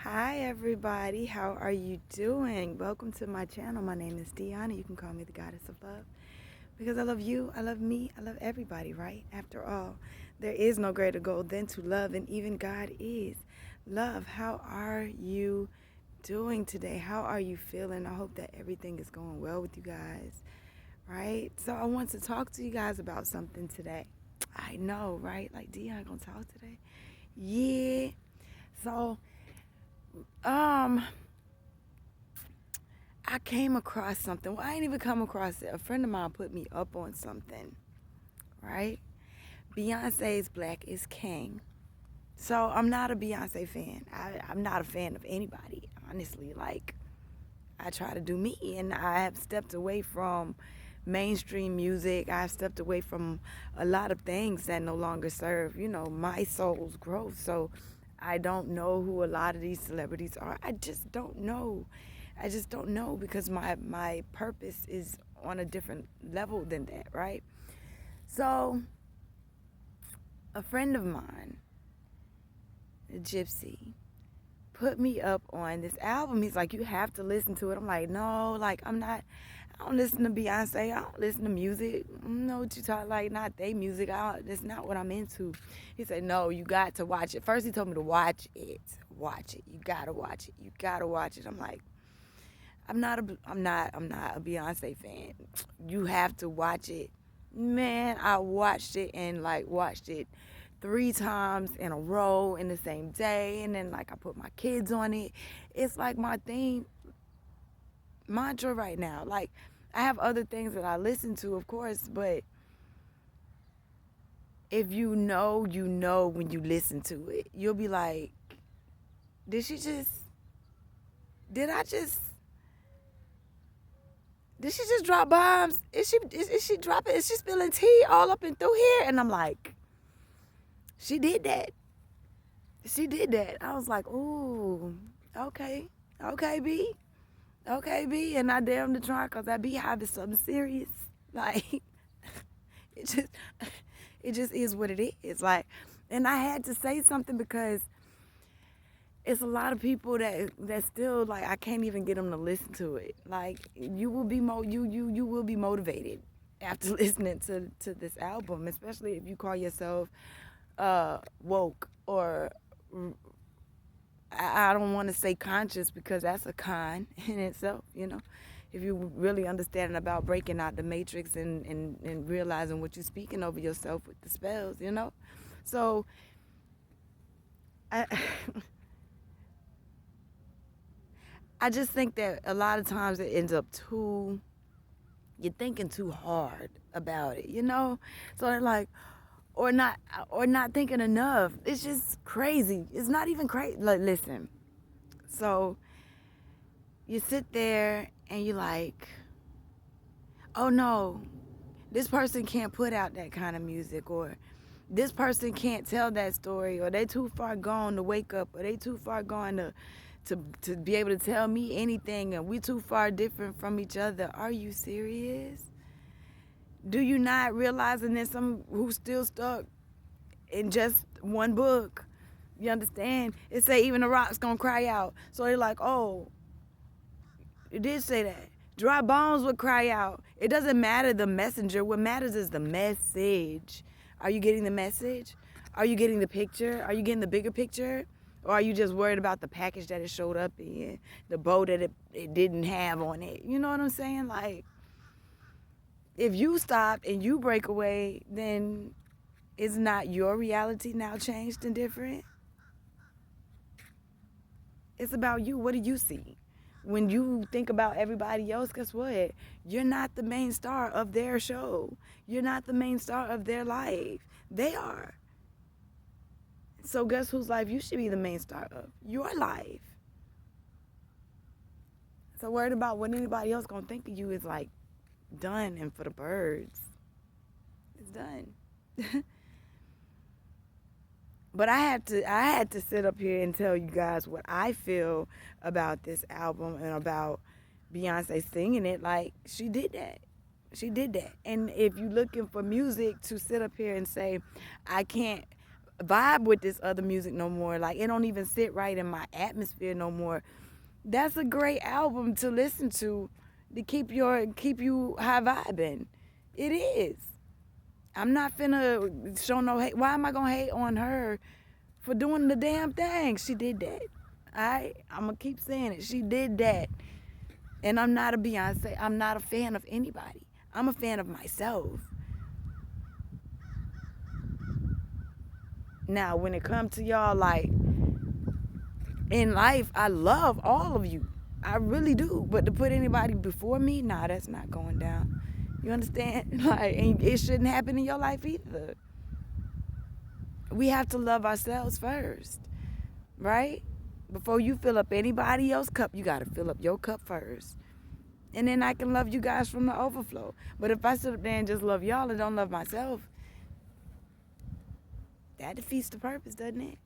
Hi everybody, how are you doing? Welcome to my channel. My name is Deanna. You can call me the Goddess of Love because I love you, I love me, I love everybody, right? After all, there is no greater goal than to love, and even God is love. How are you doing today? How are you feeling? I hope that everything is going well with you guys, right? So I want to talk to you guys about something today. I know, right? Like, Deanna gonna talk today? Yeah. So Um, I came across something. Well, I ain't even come across it. A friend of mine put me up on something, right? Beyonce's Black is King. So I'm not a Beyonce fan. I'm not a fan of anybody, honestly. Like, I try to do me, and I have stepped away from mainstream music. I've stepped away from a lot of things that no longer serve, my soul's growth. So I don't know who a lot of these celebrities are. I just don't know. I just don't know because my purpose is on a different level than that, right? So a friend of mine, a gypsy, put me up on this album. He's like, you have to listen to it. I'm like, no, like I don't listen to Beyonce. I don't listen to music. I don't know what you talk like, not they music. That's not what I'm into. He said, no, you got to watch it. First he told me to watch it. Watch it. You gotta watch it. You gotta watch it. I'm like, I'm not a Beyonce fan. You have to watch it. Man, I watched it and watched it 3 times in a row in the same day, and then I put my kids on it. It's like my theme mantra right now. Like, I have other things that I listen to, of course, but if you know when you listen to it. You'll be like, did she just drop bombs? Is she dropping? Is she spilling tea all up and through here? And I'm like, she did that. She did that. I was like, ooh, okay, B. Okay, B. And I damn to try because that beehive is something serious. Like, it just, it just is what it is. Like, and I had to say something because it's a lot of people that still, like, I can't even get them to listen to it. Like, you will be you will be motivated after listening to this album, especially if you call yourself woke or I don't want to say conscious because that's a con in itself, If you really understanding about breaking out the matrix and realizing what you're speaking over yourself with the spells, So I I just think that a lot of times it ends up you're thinking too hard about it, So they're like, or not thinking enough. It's just crazy. It's not even crazy. Like, listen. So you sit there and you're like, oh no, this person can't put out that kind of music, or this person can't tell that story, or they too far gone to wake up, or they too far gone to be able to tell me anything, and we too far different from each other. Are you serious? Do you not realizing there's some who's still stuck in just one book? You understand? It say even the rocks gonna cry out. So they're like, oh, it did say that. Dry bones would cry out. It doesn't matter the messenger. What matters is the message. Are you getting the message? Are you getting the picture? Are you getting the bigger picture? Or are you just worried about the package that it showed up in, the bow that it didn't have on it? You know what I'm saying? Like, if you stop and you break away, then is not your reality now changed and different? It's about you. What do you see? When you think about everybody else, guess what? You're not the main star of their show. You're not the main star of their life. They are. So guess whose life you should be the main star of? Your life. So worried about what anybody else gonna think of you is like done and for the birds. It's done. But I had to sit up here and tell you guys what I feel about this album and about Beyonce singing it. Like, she did that. And if you're looking for music to sit up here and say, I can't vibe with this other music no more. Like, it don't even sit right in my atmosphere no more. That's a great album to listen to keep you high vibing. It is. I'm not finna show no hate. Why am I gonna hate on her for doing the damn thing? She did that. I'm gonna keep saying it. She did that. And I'm not a Beyonce. I'm not a fan of anybody. I'm a fan of myself. Now, when it comes to y'all, like, in life, I love all of you. I really do. But to put anybody before me, nah, that's not going down. You understand? Like, and it shouldn't happen in your life either. We have to love ourselves first, right? Before you fill up anybody else's cup, you got to fill up your cup first. And then I can love you guys from the overflow. But if I sit up there and just love y'all and don't love myself, that defeats the purpose, doesn't it?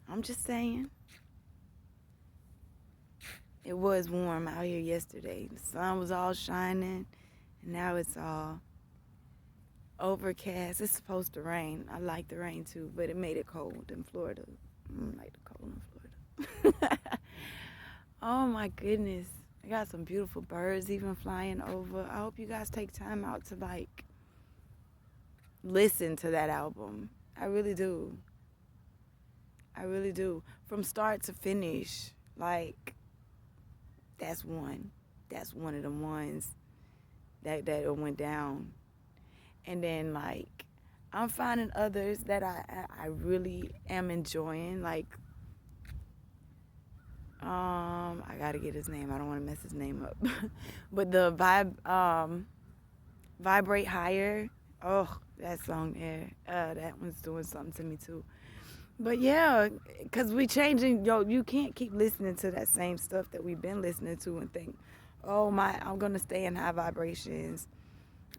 I'm just saying. It was warm out here yesterday. The sun was all shining, and now it's all overcast. It's supposed to rain. I like the rain too, but it made it cold in Florida. I don't like the cold in Florida. Oh my goodness. I got some beautiful birds even flying over. I hope you guys take time out to like listen to that album. I really do. I really do. From start to finish. Like, that's one. That's one of the ones that went down. And then, like, I'm finding others that I really am enjoying. Like, I gotta get his name. I don't want to mess his name up. But the Vibrate Higher. Oh, that song there. That one's doing something to me too. But yeah, because we changing. Yo, you can't keep listening to that same stuff that we've been listening to and think, oh my, I'm gonna stay in high vibrations.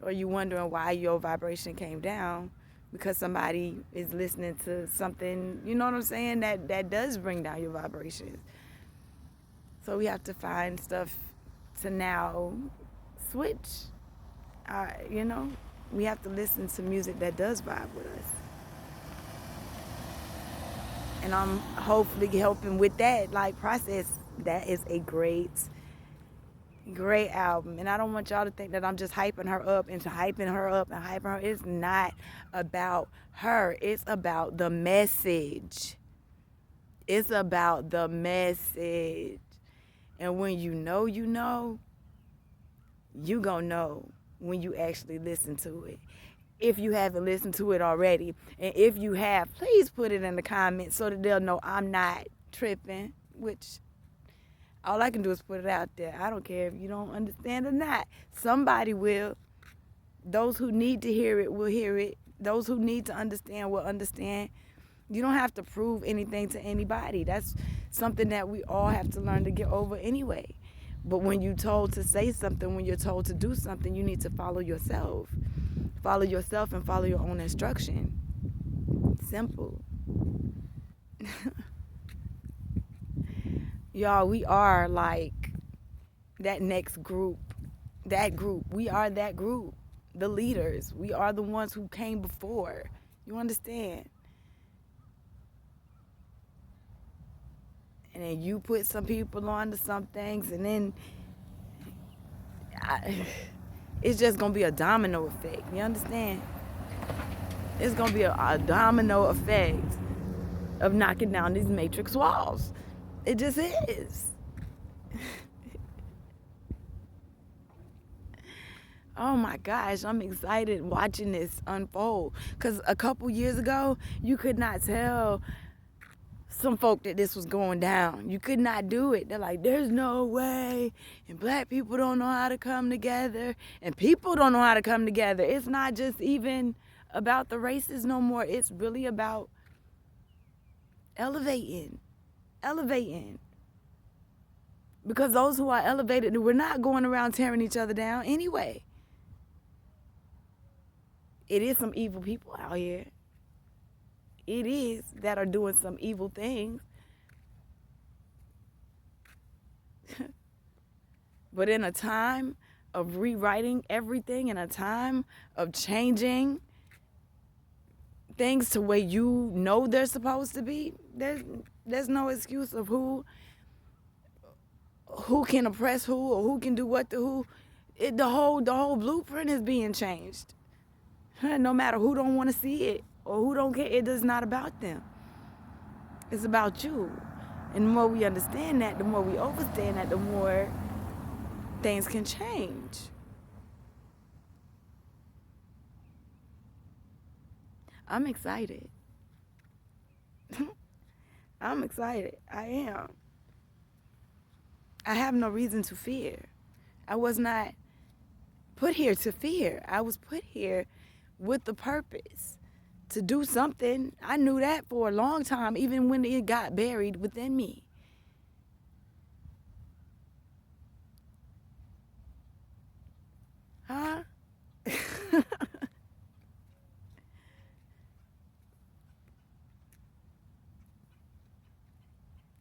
Or you wondering why your vibration came down because somebody is listening to something, you know what I'm saying, that does bring down your vibrations. So we have to find stuff to now switch. You know, we have to listen to music that does vibe with us. And I'm hopefully helping with that, like, process. That is a great album. And I don't want y'all to think that I'm just hyping her up and hyping her up and hyping her. It's not about her. It's about the message. It's about the message. And when you know, you gonna know when you actually listen to it. If you haven't listened to it already. And if you have, please put it in the comments so that they'll know I'm not tripping, which all I can do is put it out there. I don't care if you don't understand or not. Somebody will. Those who need to hear it will hear it. Those who need to understand will understand. You don't have to prove anything to anybody. That's something that we all have to learn to get over anyway. But when you're told to say something, when you're told to do something, you need to follow yourself. Follow yourself and follow your own instruction. Simple. Y'all, we are like that next group. That group. We are that group. The leaders. We are the ones who came before. You understand? And then you put some people on to some things, and then it's just going to be a domino effect. You understand? It's going to be a domino effect of knocking down these matrix walls. It just is. Oh my gosh, I'm excited watching this unfold. Because a couple years ago, you could not tell some folk that this was going down. You could not do it. They're like, there's no way. And black people don't know how to come together. And people don't know how to come together. It's not just even about the races no more. It's really about elevating. Because those who are elevated, we're not going around tearing each other down anyway. It is some evil people out here. It is that are doing some evil things. But in a time of rewriting everything, in a time of changing things to where you know they're supposed to be, there's no excuse of who can oppress who or who can do what to who. The whole blueprint is being changed. No matter who don't want to see it or who don't care, it is not about them. It's about you. And the more we understand that, the more we understand that, the more things can change. I'm excited. I'm excited. I am. I have no reason to fear. I was not put here to fear. I was put here with the purpose to do something. I knew that for a long time, even when it got buried within me. Huh?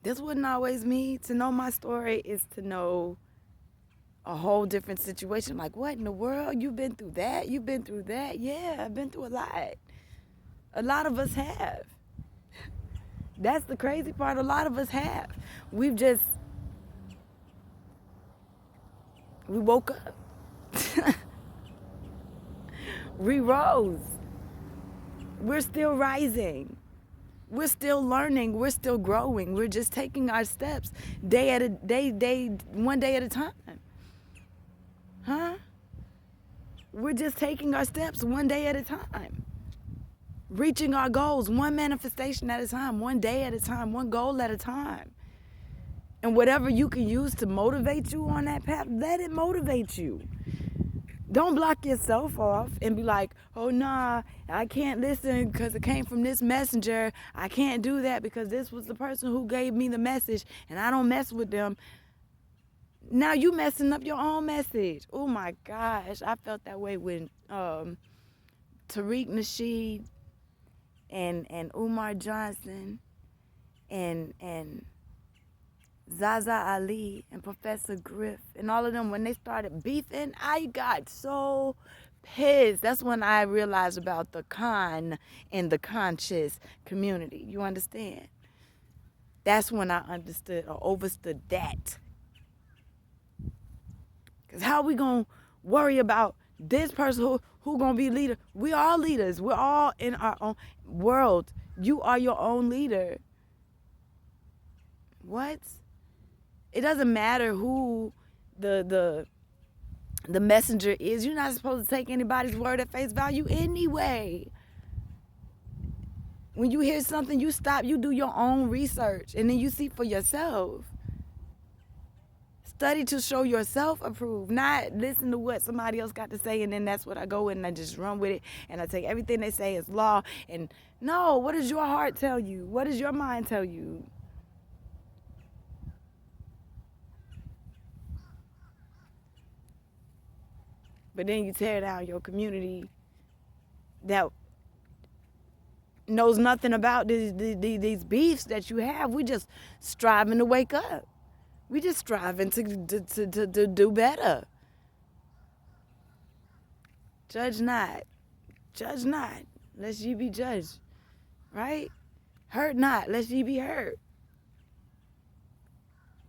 This wasn't always me. To know my story is to know a whole different situation. Like, what in the world? You've been through that? You've been through that? Yeah, I've been through a lot. A lot of us have. That's the crazy part. A lot of us have. We woke up. We rose. We're still rising. We're still learning. We're still growing. We're just taking our steps one day at a time. Huh? We're just taking our steps one day at a time. Reaching our goals one manifestation at a time, one day at a time, one goal at a time. And whatever you can use to motivate you on that path, let it motivate you. Don't block yourself off and be like, oh, nah, I can't listen because it came from this messenger. I can't do that because this was the person who gave me the message and I don't mess with them. Now you messing up your own message. Oh, my gosh. I felt that way when Tariq Nasheed and Umar Johnson and Zaza Ali and Professor Griff and all of them, when they started beefing, I got so pissed. That's when I realized about the con and the conscious community. You understand? That's when I understood or overstood that. Because how we going to worry about this person who going to be leader? We all leaders. We're all in our own world. You are your own leader. What? It doesn't matter who the messenger is. You're not supposed to take anybody's word at face value anyway. When you hear something, you stop, you do your own research, and then you see for yourself. Study to show yourself approved, not listen to what somebody else got to say, and then that's what I go in and I just run with it, and I take everything they say as law. And no, what does your heart tell you? What does your mind tell you? But then you tear down your community that knows nothing about these beefs that you have. We just striving to wake up. We just striving to do better. Judge not, lest ye be judged, right? Hurt not, lest ye be hurt.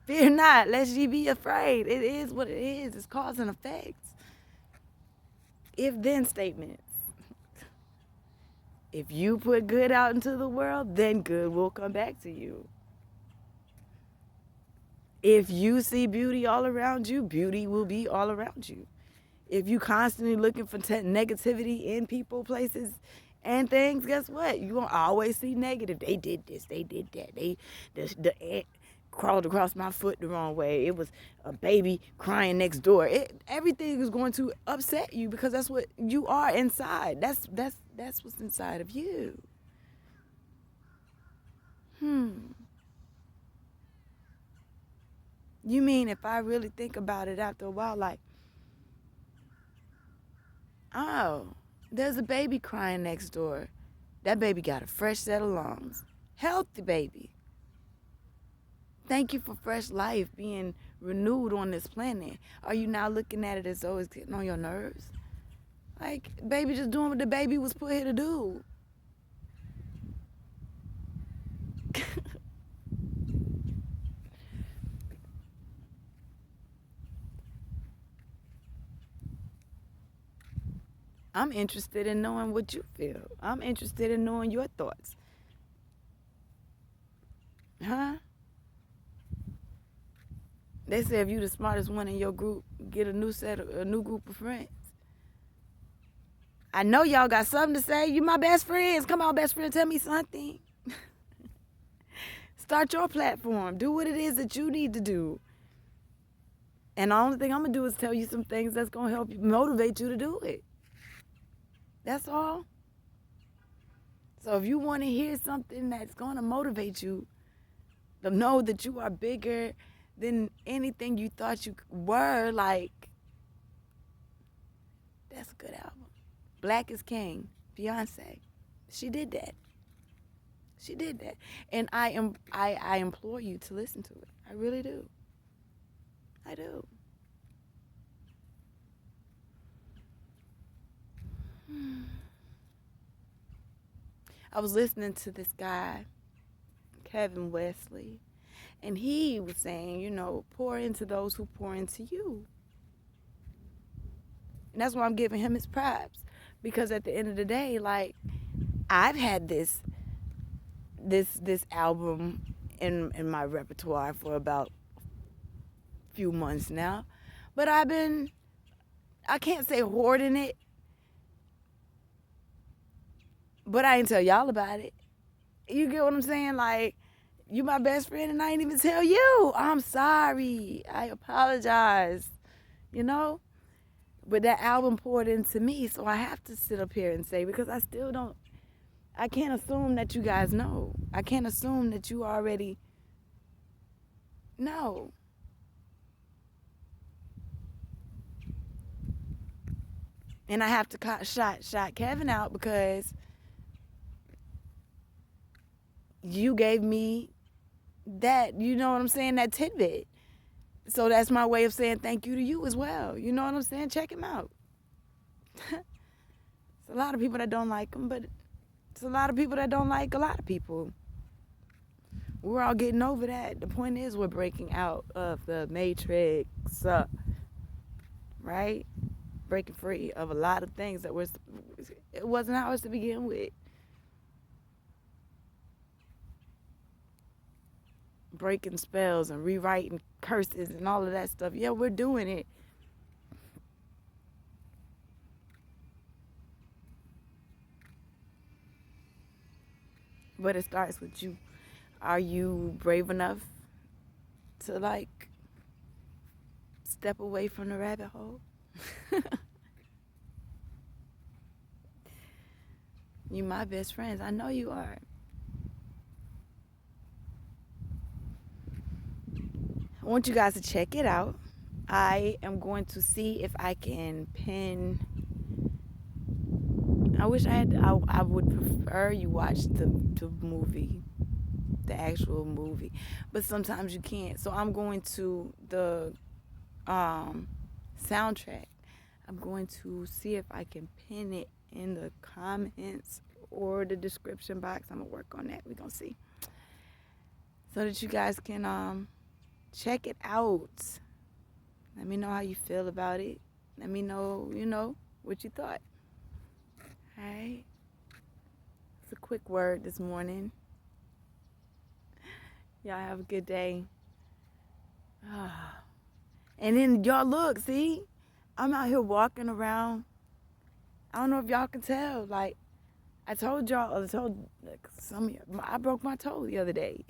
Fear not, lest ye be afraid. It is what it is. It's cause and effects. If-then statements. If you put good out into the world, then good will come back to you. If you see beauty all around you, beauty will be all around you. If you constantly looking for negativity in people, places, and things, guess what? You're going to always see negative. They did this, they did that. The ant crawled across my foot the wrong way. It was a baby crying next door. Everything is going to upset you because that's what you are inside. That's what's inside of you. You mean if I really think about it after a while, like, oh, there's a baby crying next door. That baby got a fresh set of lungs. Healthy baby. Thank you for fresh life being renewed on this planet, are you now looking at it as though it's getting on your nerves? Like, baby just doing what the baby was put here to do. I'm interested in knowing what you feel. I'm interested in knowing your thoughts. Huh? They say if you the smartest one in your group, get a new group of friends. I know y'all got something to say. You my best friends. Come on, best friend, tell me something. Start your platform. Do what it is that you need to do. And the only thing I'm going to do is tell you some things that's going to help you, motivate you to do it. That's all. So if you want to hear something that's going to motivate you to know that you are bigger than anything you thought you were, like, that's a good album. Black is King, Beyoncé. She did that. She did that. And I implore you to listen to it. I really do. I do. I was listening to this guy, Kevin Wesley, and he was saying, you know, pour into those who pour into you. And that's why I'm giving him his props. Because at the end of the day, like, I've had this album in my repertoire for about a few months now. But I can't say hoarding it, but I ain't tell y'all about it. You get what I'm saying? Like, you my best friend and I ain't even tell you. I'm sorry. I apologize. You know? But that album poured into me, so I have to sit up here and say, because I can't assume that you guys know. I can't assume that you already know. And I have to shot Kevin out because you gave me that, you know what I'm saying, that tidbit. So that's my way of saying thank you to you as well. You know what I'm saying? Check him out. It's a lot of people that don't like him, but it's a lot of people that don't like a lot of people. We're all getting over that. The point is we're breaking out of the matrix, right? Breaking free of a lot of things that it wasn't ours to begin with. Breaking spells and rewriting curses and all of that stuff. Yeah, we're doing it. But it starts with you. Are you brave enough to, like, step away from the rabbit hole? You my best friends. I know you are. I want you guys to check it out. I am going to see if I can pin. I wish I would prefer you watch the movie, the actual movie, but sometimes you can't. So I'm going to the soundtrack. I'm going to see if I can pin it in the comments or the description box. I'm gonna work on that. We're gonna see, so that you guys can check it out. Let me know how you feel about it. Let me know, you know, what you thought. All right. It's a quick word this morning. Y'all have a good day. And then y'all look, see? I'm out here walking around. I don't know if y'all can tell. Like, I told y'all, some of you, I broke my toe the other day.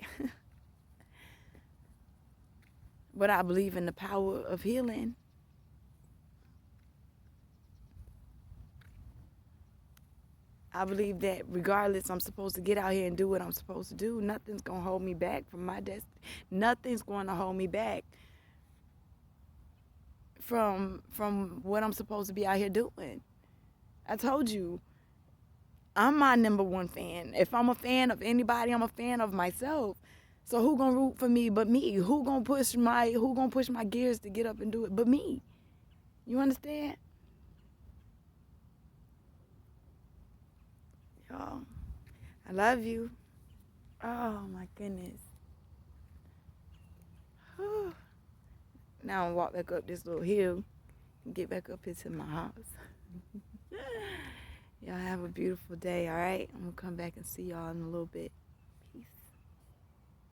But I believe in the power of healing. I believe that regardless, I'm supposed to get out here and do what I'm supposed to do. Nothing's going to hold me back from my destiny. Nothing's going to hold me back from what I'm supposed to be out here doing. I told you, I'm my number one fan. If I'm a fan of anybody, I'm a fan of myself. So who gonna root for me but me? Who gonna push my gears to get up and do it but me? You understand? Y'all, I love you. Oh my goodness. Whew. Now I'm gonna walk back up this little hill and get back up into my house. Y'all have a beautiful day, all right? I'm gonna come back and see y'all in a little bit.